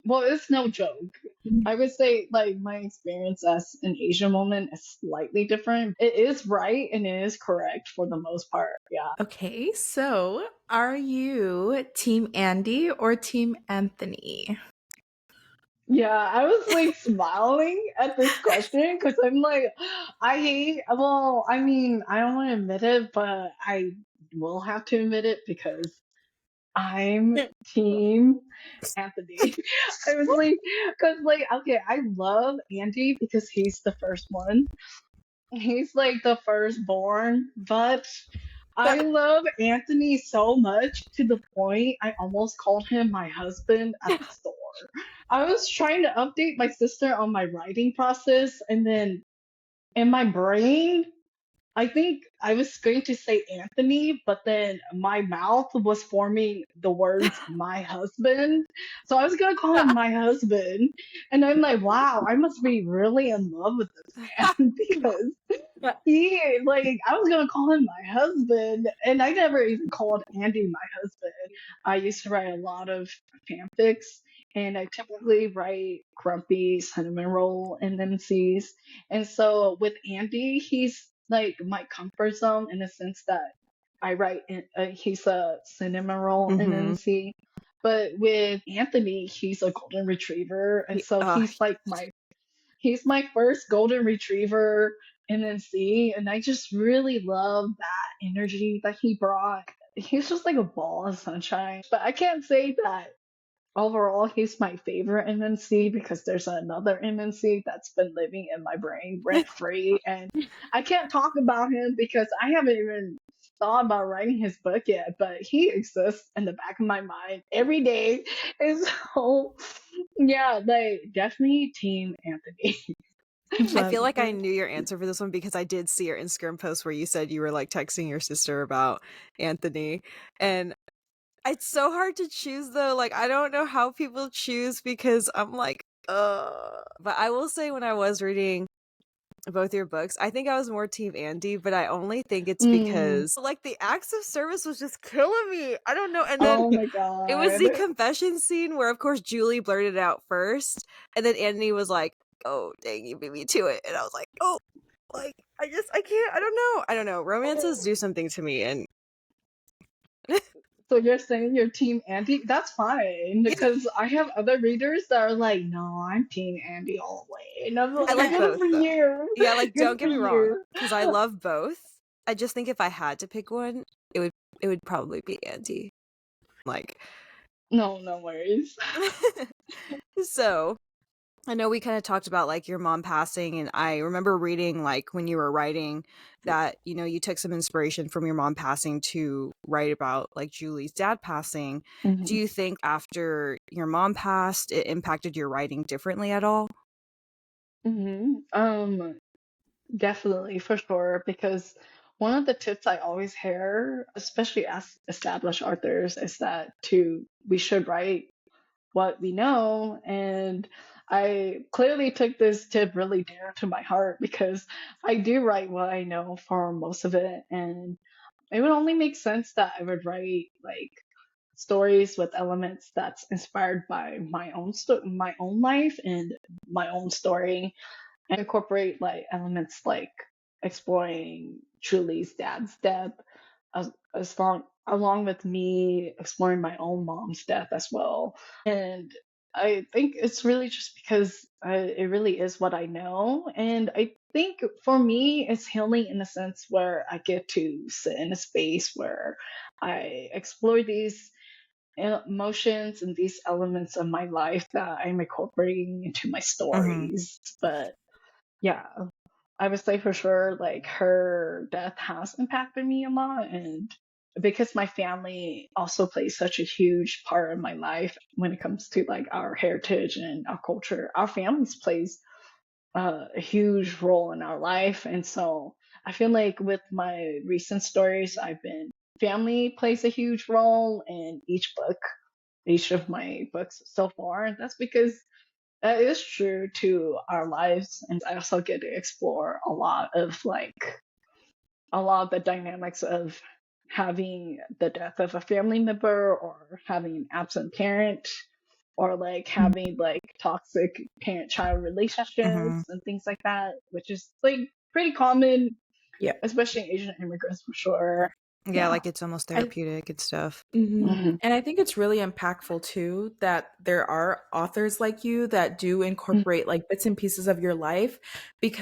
Speaker 3: Well, it's no joke. I would say, like, my experience as an Asian woman is slightly different. It is right and it is correct for the most part. Yeah.
Speaker 2: Okay, so are you Team Andy or Team Anthony?
Speaker 3: Yeah, I was like smiling at this question because I'm like, well, I mean, I don't want to admit it, but I will have to admit it because I'm team Anthony. I was like, because, like, okay, I love Andy because he's the first one. He's like the firstborn, but I love Anthony so much to the point I almost called him my husband at the store. I was trying to update my sister on my writing process, and then in my brain, I think I was going to say Anthony, but then my mouth was forming the words my husband. So I was going to call him my husband. And I'm like, wow, I must be really in love with this man because I was gonna call him my husband, and I never even called Andy my husband. I used to write a lot of fanfics, and I typically write grumpy cinnamon roll NMCs. And so with Andy, he's like my comfort zone in the sense that he's a cinnamon roll
Speaker 1: Mm-hmm.
Speaker 3: NMC. But with Anthony, he's a golden retriever, and so he's my first golden retriever NNC, and I just really love that energy that he brought. He's just like a ball of sunshine. But I can't say that overall he's my favorite MNC because there's another MNC that's been living in my brain rent free, and I can't talk about him because I haven't even thought about writing his book yet, but he exists in the back of my mind every day. And so, yeah, like definitely Team Anthony.
Speaker 1: I
Speaker 3: But
Speaker 1: feel like I knew your answer for this one because I did see your Instagram post where you said you were like texting your sister about Anthony. And it's so hard to choose though. Like I don't know how people choose because I'm like, but I will say when I was reading both your books, I think I was more team Andy, but I only think it's
Speaker 3: mm,
Speaker 1: because like the acts of service was just killing me. I don't know. And then
Speaker 3: oh my
Speaker 1: it was
Speaker 3: god.
Speaker 1: the confession scene where of course Julie blurted it out first, and then Andy was like, "Oh, dang, you beat me to it." And I was like, "Oh, like I can't. I don't know. Romances do something to me." And
Speaker 3: So you're saying you're Team Andy? That's fine because I have other readers that are like, no, I'm Team Andy all the way, and I'm
Speaker 1: I
Speaker 3: like,
Speaker 1: like
Speaker 3: good
Speaker 1: both
Speaker 3: for
Speaker 1: though.
Speaker 3: you,
Speaker 1: Yeah, like
Speaker 3: good
Speaker 1: don't
Speaker 3: for
Speaker 1: get me wrong,
Speaker 3: you.
Speaker 1: because I love both. I just think if I had to pick one, it would probably be Andy. Like
Speaker 3: No, no worries.
Speaker 1: so I know we kind of talked about like your mom passing, and I remember reading like when you were writing that, you took some inspiration from your mom passing to write about like Julie's dad passing. Do
Speaker 3: Hmm.
Speaker 1: you think after your mom passed, it impacted your writing differently at all?
Speaker 3: Hmm. Definitely for sure because one of the tips I always hear, especially as established authors, is that we should write what we know. And I clearly took this tip really dear to my heart because I do write what I know for most of it. And it would only make sense that I would write like stories with elements that's inspired by my own life and my own story, and incorporate like elements like exploring Julie's dad's death, along with me exploring my own mom's death as well. And I think it's really just because it really is what I know. And I think for me, it's healing in a sense where I get to sit in a space where I explore these emotions and these elements of my life that I'm incorporating into my
Speaker 1: Mm-hmm.
Speaker 3: stories. But yeah, I would say for sure, like her death has impacted me a lot. And because my family also plays such a huge part of my life when it comes to like our heritage and our culture, our families plays a huge role in our life. And so I feel like with my recent stories, family plays a huge role in each of my books so far. And that's because that is true to our lives. And I also get to explore a lot of the dynamics of having the death of a family member or having an absent parent or like having like toxic parent child
Speaker 1: Mm-hmm.
Speaker 3: relationships and things like that, which is like pretty common,
Speaker 2: Yeah.
Speaker 3: especially in Asian immigrants for sure.
Speaker 1: Yeah,
Speaker 3: Yeah.
Speaker 1: like it's almost
Speaker 2: I
Speaker 1: therapeutic and stuff.
Speaker 3: Hmm.
Speaker 2: And I think it's really impactful too that there are authors like you that do incorporate like bits and pieces of your life,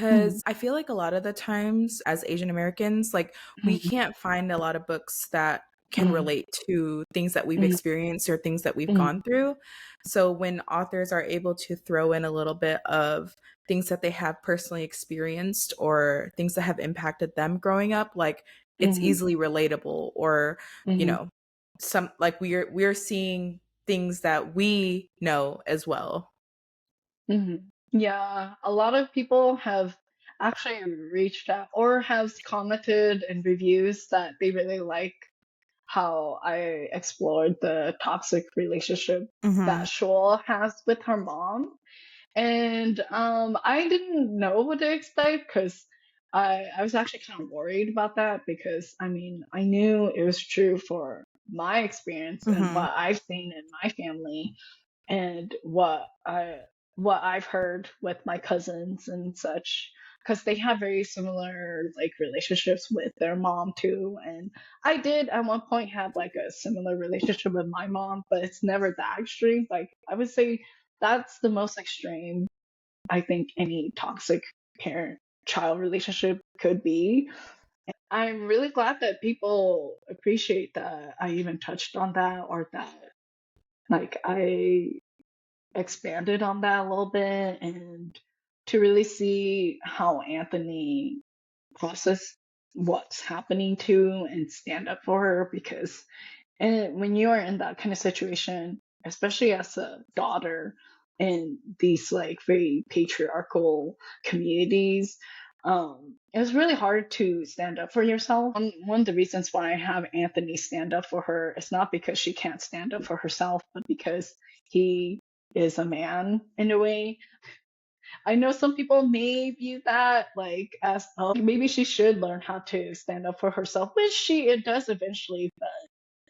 Speaker 3: Hmm.
Speaker 2: because I feel like a lot of the times as Asian Americans, like we
Speaker 3: Hmm.
Speaker 2: can't find a lot of books that can
Speaker 3: Hmm.
Speaker 2: relate to things that we've
Speaker 3: Hmm.
Speaker 2: experienced or things that we've
Speaker 3: Hmm.
Speaker 2: gone through. So when authors are able to throw in a little bit of things that they have personally experienced or things that have impacted them growing up, like it's
Speaker 3: Hmm.
Speaker 2: easily relatable, or you
Speaker 3: Hmm.
Speaker 2: know some like we're seeing things that we know as well.
Speaker 3: Hmm. Yeah, a lot of people have actually reached out or have commented in reviews that they really like how I explored the toxic relationship
Speaker 1: Mm-hmm.
Speaker 3: that Shoal has with her mom. And I didn't know what to expect because I was actually kind of worried about that because I mean, I knew it was true for my experience and
Speaker 1: Mm-hmm.
Speaker 3: what I've seen in my family and what I've heard with my cousins and such, because they have very similar like relationships with their mom too. And I did at one point have like a similar relationship with my mom, but it's never that extreme. Like I would say that's the most extreme I think any toxic parent child relationship could be. I'm really glad that people appreciate that I even touched on that or that like I expanded on that a little bit and to really see how Anthony processed what's happening to and stand up for her because and when you are in that kind of situation, especially as a daughter in these like very patriarchal communities, it's really hard to stand up for yourself. One of the reasons why I have Anthony stand up for her is not because she can't stand up for herself, but because he is a man in a way. I know some people may view that like as oh, maybe she should learn how to stand up for herself, which she it does eventually, but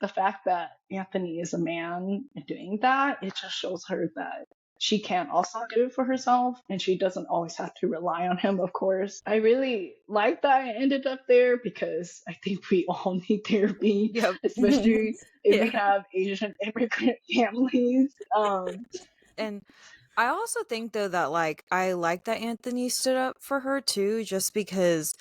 Speaker 3: the fact that Anthony is a man and doing that, it just shows her that she can also do it for herself and she doesn't always have to rely on him, of course. I really like that I ended up there because I think we all need therapy,
Speaker 1: Yep.
Speaker 3: especially if we
Speaker 2: Yeah.
Speaker 3: have Asian immigrant families.
Speaker 1: And I also think though that like I like that Anthony stood up for her too, just because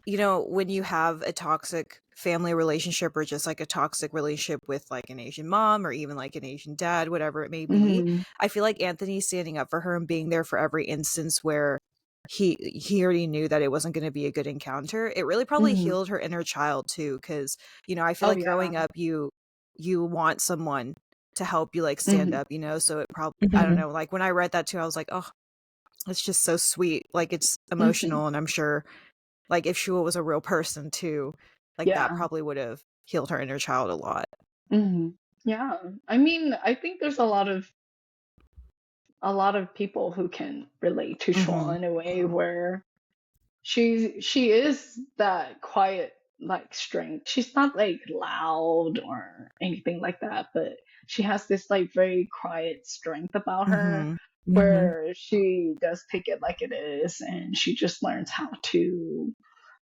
Speaker 1: when you have a toxic family relationship or just like a toxic relationship with like an Asian mom or even like an Asian dad, whatever it may be,
Speaker 3: Mhm,
Speaker 1: I feel like Anthony standing up for her and being there for every instance where he already knew that it wasn't going to be a good encounter. It really probably
Speaker 3: mhm.
Speaker 1: healed her inner child too, because I feel
Speaker 3: Oh
Speaker 1: like
Speaker 3: yeah.
Speaker 1: growing up, you want someone to help you like stand
Speaker 3: Mhm,
Speaker 1: up, so it probably I don't
Speaker 2: Mhm.
Speaker 3: mhm,
Speaker 1: know, like when I read that too, I was like, oh, it's just so sweet, like it's
Speaker 3: mhm.
Speaker 1: emotional, and I'm sure like if Shua was a real person too, like that
Speaker 3: Yeah.
Speaker 1: probably would have healed her inner child a lot.
Speaker 3: Mhm. Yeah. I mean, I think there's a lot of people who can relate to Shaw
Speaker 1: Mhm.
Speaker 3: in a way where she is that quiet like strength. She's not like loud or anything like that, but she has this like very quiet strength about her
Speaker 1: Mm-hmm.
Speaker 2: Mm-hmm.
Speaker 3: where she does take it like it is, and she just learns how to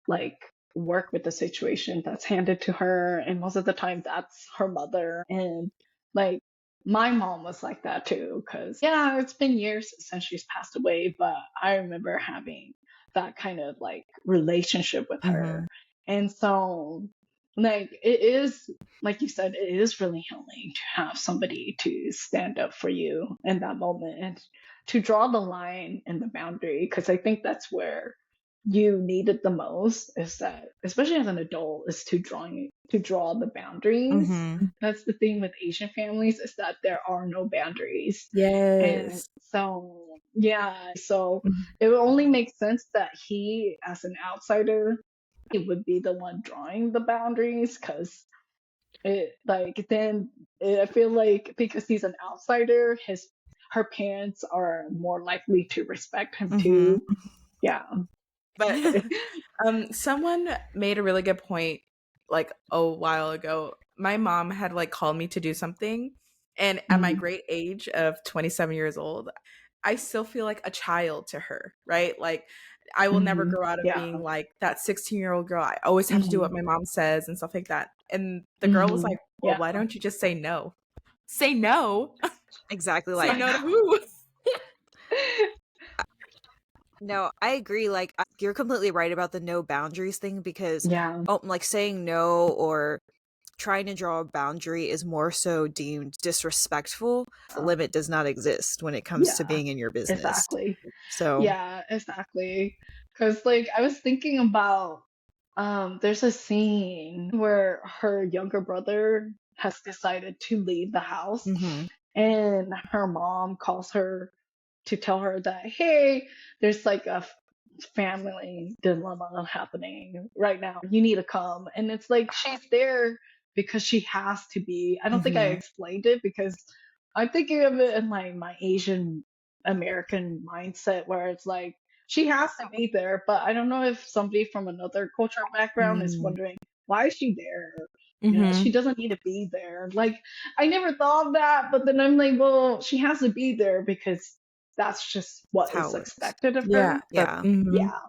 Speaker 3: like work with the situation that's handed to her, and most of the time that's her mother. And like my mom was like that too, because yeah, it's been years since she's passed away, but I remember having that kind of like relationship with
Speaker 1: Mm-hmm.
Speaker 3: her. And so like it is, like you said, it is really healing to have somebody to stand up for you in that moment and to draw the line and the boundary, because I think that's where you need it the most, is that especially as an adult, is to draw the boundaries.
Speaker 1: Mm-hmm.
Speaker 3: That's the thing with Asian families, is that there are no boundaries. And
Speaker 2: Yes.
Speaker 3: so yeah, so
Speaker 2: Mhm.
Speaker 3: it would only make sense that he, as an outsider, he would be the one drawing the boundaries, because it like then I feel like because he's an outsider, his her parents are more likely to respect him
Speaker 1: Mm-hmm.
Speaker 3: too. Yeah.
Speaker 2: But someone made a really good point like a while ago. My mom had like called me to do something, and at my
Speaker 3: Mhm.
Speaker 2: great age of 27 years old, I still feel like a child to her, right? Like I will never
Speaker 3: Mhm.
Speaker 2: grow out of
Speaker 3: Yeah.
Speaker 2: being like that 16-year-old girl. I always have to do what
Speaker 3: Mhm.
Speaker 2: my mom says and stuff like that. And the girl was
Speaker 3: Mhm.
Speaker 2: like, "Well,
Speaker 3: Yeah.
Speaker 2: why don't you just say no?" Say no?
Speaker 1: Exactly.
Speaker 2: Say
Speaker 1: Like,
Speaker 2: no to who?
Speaker 1: no, I agree. Like, you're completely right about the no boundaries thing because,
Speaker 3: Yeah.
Speaker 1: oh, like saying no or trying to draw a boundary is more so deemed disrespectful. The limit does not exist when it comes to
Speaker 3: Yeah.
Speaker 1: being in your business.
Speaker 3: Exactly.
Speaker 1: So,
Speaker 3: Yeah, exactly. Because like I was thinking about there's a scene where her younger brother has decided to leave the house,
Speaker 1: mm-hmm.
Speaker 3: and her mom calls her to tell her that, hey, there's like a family dilemma happening right now. You need to come. And it's like she's there because she has to be. I don't think I
Speaker 1: Mm-hmm.
Speaker 3: explained it because I'm thinking of it in like my Asian American mindset where it's like she has to be there, but I don't know if somebody from another cultural background is
Speaker 2: Mm.
Speaker 3: wondering, why is she there? You know,
Speaker 2: Mm-hmm.
Speaker 3: she doesn't need to be there. Like, I never thought of that, but then I'm like, well, she has to be there because that's just
Speaker 1: That's
Speaker 3: what
Speaker 1: how
Speaker 3: is
Speaker 1: it works.
Speaker 3: expected of
Speaker 2: Yeah.
Speaker 3: her.
Speaker 2: That.
Speaker 1: Yeah.
Speaker 2: Mm-hmm.
Speaker 3: Yeah.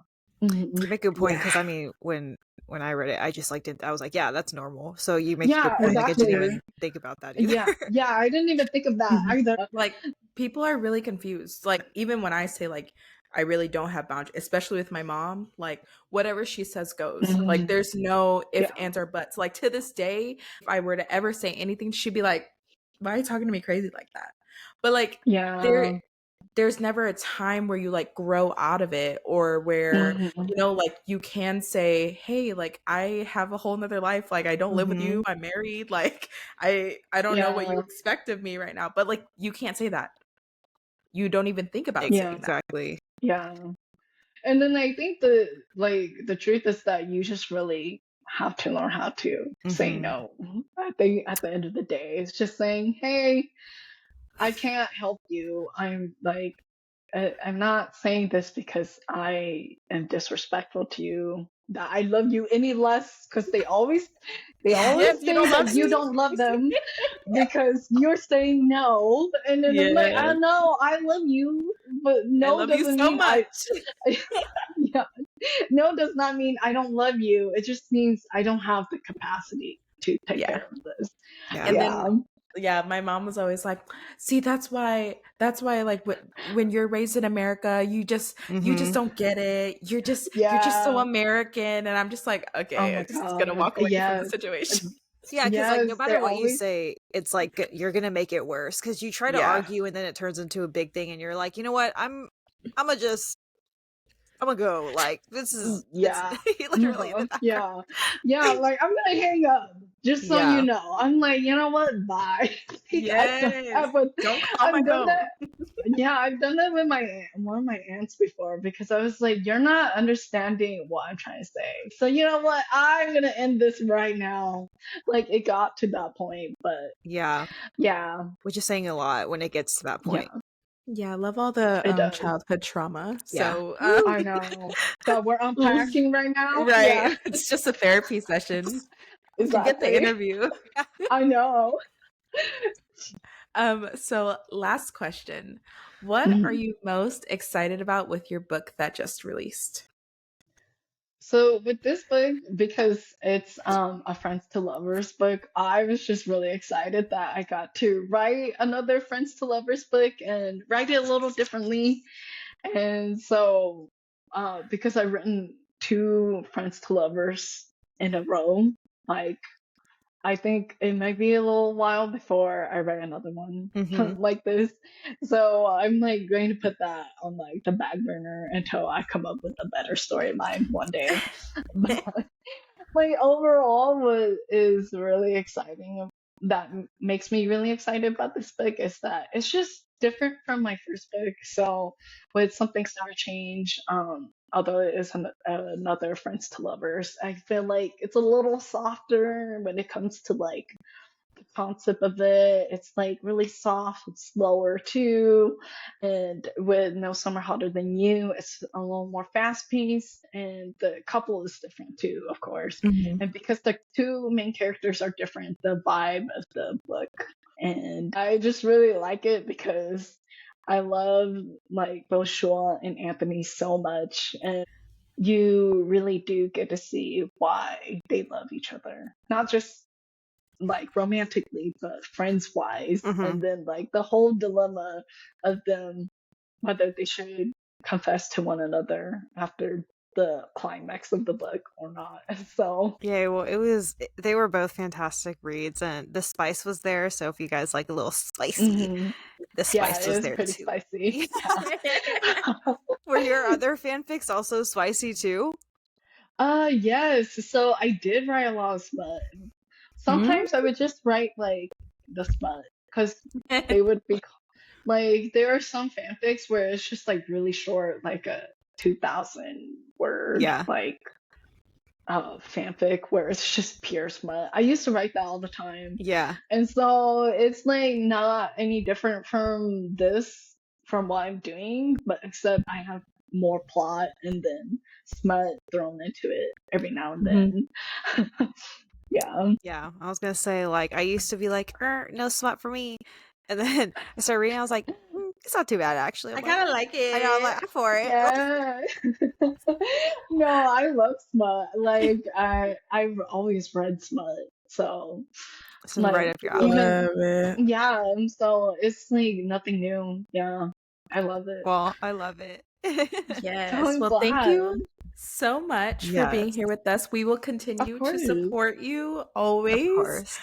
Speaker 3: Hmm.
Speaker 1: You make a good point
Speaker 2: Yeah.
Speaker 1: because I mean, when I read it, I just like did. I was like, yeah, that's normal. So you make a good
Speaker 3: Yeah,
Speaker 1: point. Like, I didn't
Speaker 3: exactly.
Speaker 1: even think about that either.
Speaker 3: Yeah. Yeah. I didn't even think of that
Speaker 2: Mhm.
Speaker 3: either.
Speaker 2: Like people are really confused. Like even when I say like I really don't have boundaries, especially with my mom, like whatever she says goes. Like
Speaker 3: Mhm.
Speaker 2: there's no if,
Speaker 3: Yeah.
Speaker 2: ands, or buts. Like to this day, if I were to ever say anything, she'd be like, "Why are you talking to me crazy like that?" But like there
Speaker 3: Yeah.
Speaker 2: there's never a time where you like grow out of it or where
Speaker 3: Hmm.
Speaker 2: like you can say, hey, like I have a whole nother life, like I don't live with
Speaker 1: Mm-hmm.
Speaker 2: you, I'm married, like I don't know what you
Speaker 3: Yeah.
Speaker 2: expect of me right now, but like you can't say that. You don't even think about
Speaker 3: Yeah.
Speaker 2: saying that.
Speaker 1: Exactly.
Speaker 3: Yeah. And then I think the truth is that you just really have to learn how to say
Speaker 1: Mm-hmm.
Speaker 3: no. At the end of the day, it's just saying, hey, I can't help you. I'm like, I'm not saying this because I am disrespectful to you. That I love you any less, because they
Speaker 2: Yes,
Speaker 3: always
Speaker 2: you
Speaker 3: say
Speaker 2: don't love
Speaker 3: that you
Speaker 2: me.
Speaker 3: don't love them because you're saying no. And then I'm like, I
Speaker 2: Yes.
Speaker 3: know I love you, but
Speaker 2: I
Speaker 3: no
Speaker 2: love you
Speaker 3: doesn't
Speaker 2: so
Speaker 3: mean
Speaker 2: much.
Speaker 3: yeah, no does not mean I don't love you. It just means I don't have the capacity to take
Speaker 2: Yeah.
Speaker 3: care of this.
Speaker 1: Yeah.
Speaker 2: And then
Speaker 3: Yeah.
Speaker 2: yeah, my mom was always like, "See, that's why like when you're raised in America, you just
Speaker 1: Mm-hmm.
Speaker 2: don't get it. You're just so
Speaker 3: Yeah.
Speaker 2: American." And I'm just like,
Speaker 3: Oh
Speaker 2: "Okay,
Speaker 3: my
Speaker 2: I'm just going to
Speaker 3: God.
Speaker 2: walk away from the
Speaker 3: Yes.
Speaker 2: situation."
Speaker 1: Yeah, because like no
Speaker 3: Yes.
Speaker 1: matter
Speaker 3: They're
Speaker 1: what you
Speaker 3: always,
Speaker 1: say, it's like you're gonna make it worse because you try to
Speaker 2: Yeah.
Speaker 1: argue and then it turns into a big thing, and you're like, you know what, I'm gonna just I'm gonna go. Like this is it's
Speaker 3: yeah.
Speaker 1: literally in the background.
Speaker 3: Yeah. Yeah. Like, I'm going to hang up just so you
Speaker 1: Yeah.
Speaker 3: know. I'm like, you know what? Bye. Like, I don't
Speaker 2: Yes.
Speaker 3: have a,
Speaker 2: Don't call my
Speaker 3: I've done
Speaker 2: phone.
Speaker 3: that. Yeah, I've done that with one of my aunts before, because I was like, you're not understanding what I'm trying to say. So you know what? I'm gonna end this right now. Like, it got to that point, but
Speaker 1: Yeah.
Speaker 3: yeah,
Speaker 1: Which is saying a lot when it gets to that
Speaker 3: yeah,
Speaker 1: point.
Speaker 2: Yeah, I love all the
Speaker 3: It does.
Speaker 2: childhood trauma.
Speaker 1: Yeah.
Speaker 2: So
Speaker 1: Woo!
Speaker 3: I know. That we're unpacking right now.
Speaker 2: right.
Speaker 3: Yeah,
Speaker 2: It's just a therapy session to get the
Speaker 3: exactly.
Speaker 2: interview.
Speaker 3: I know.
Speaker 2: So last question. What are
Speaker 3: Mhm.
Speaker 2: you most excited about with your book that just released?
Speaker 3: So with this book, because it's a friends to lovers book, I was just really excited that I got to write another friends to lovers book and write it a little differently. And so because I've written two friends to lovers in a row, like I think it might be a little while before I write another one
Speaker 1: Mhm.
Speaker 3: like this. So I'm like going to put that on like the back burner until I come up with a better storyline one day. But like overall, what is really exciting that makes me really excited about this book is that it's just different from my first book. So with Something's Never Change, although it is another Friends to Lovers, I feel like it's a little softer when it comes to like the concept of it. It's like really soft, it's slower too. And with No Summer Hotter Than You, it's a little more fast paced, and the couple is different too, of course.
Speaker 2: Mhm.
Speaker 3: And because the two main characters are different, the vibe of the book. And I just really like it because I love like both Shua and Anthony so much. And you really do get to see why they love each other. Not just like romantically, but friends wise.
Speaker 1: Mhm.
Speaker 3: And then like the whole dilemma of them whether they should confess to one another after the climax of the book or not. So,
Speaker 1: Yeah, well, they were both fantastic reads, and the spice was there, so if you guys like a little spicy,
Speaker 3: mhm.
Speaker 1: the
Speaker 3: Yeah,
Speaker 1: spice
Speaker 3: it
Speaker 1: was
Speaker 3: is
Speaker 1: there
Speaker 3: pretty
Speaker 1: too.
Speaker 3: spicy.
Speaker 1: Yeah.
Speaker 3: Yeah.
Speaker 1: Were your other fanfics also spicy too?
Speaker 3: Yes. So I did write a lot of smut.
Speaker 2: Mm?
Speaker 3: Sometimes I would just write like the smut because they would be like there are some fanfics where it's just like really short, like a 2,000 word
Speaker 1: Yeah.
Speaker 3: like fanfic where it's just pure smut. I used to write that all the time.
Speaker 1: Yeah.
Speaker 3: And so it's like not any different from this, from what I'm doing, but except I have more plot and then smut thrown into it every now and
Speaker 2: Mhm.
Speaker 3: then. Yeah.
Speaker 1: Yeah. I was gonna say, like, I used to be like, no smut for me. And then I started reading, I was like, it's not too bad actually. I'm
Speaker 2: I
Speaker 1: like,
Speaker 2: kind of like
Speaker 1: I know, I'm
Speaker 2: it.
Speaker 1: like, I'm for it.
Speaker 3: Yeah. No, I love smut. Like I've always read smut. So
Speaker 1: This is right
Speaker 3: like
Speaker 1: up your alley.
Speaker 3: even
Speaker 2: Love it.
Speaker 3: yeah, so it's like nothing new. Yeah. I love it.
Speaker 1: Well, I love it.
Speaker 3: So
Speaker 2: Yes.
Speaker 3: I'm
Speaker 2: Well, thank
Speaker 3: glad.
Speaker 2: you so much for being
Speaker 1: Yes,
Speaker 2: here with us. We will
Speaker 3: Of
Speaker 2: continue to
Speaker 3: course.
Speaker 2: support you
Speaker 1: of
Speaker 2: always.
Speaker 1: course.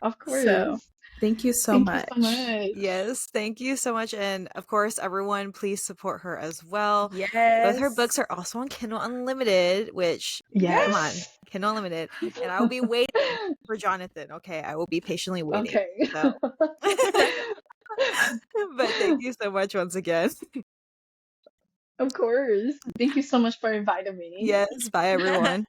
Speaker 3: Of
Speaker 2: So,
Speaker 3: course.
Speaker 2: thank you so
Speaker 3: Thank you so
Speaker 2: much.
Speaker 3: much.
Speaker 1: Yes, thank you so much. And of course, everyone, please support her as well. Both her books
Speaker 2: Yes.
Speaker 1: are also on Kindle Unlimited, which, come on,
Speaker 3: Yes.
Speaker 1: Kindle Unlimited. And I will be waiting for Jonathan. Okay, I will be patiently waiting.
Speaker 3: Okay.
Speaker 1: So, but thank you so much once again.
Speaker 3: Of course. Thank you so much for inviting me.
Speaker 1: Yes, bye everyone.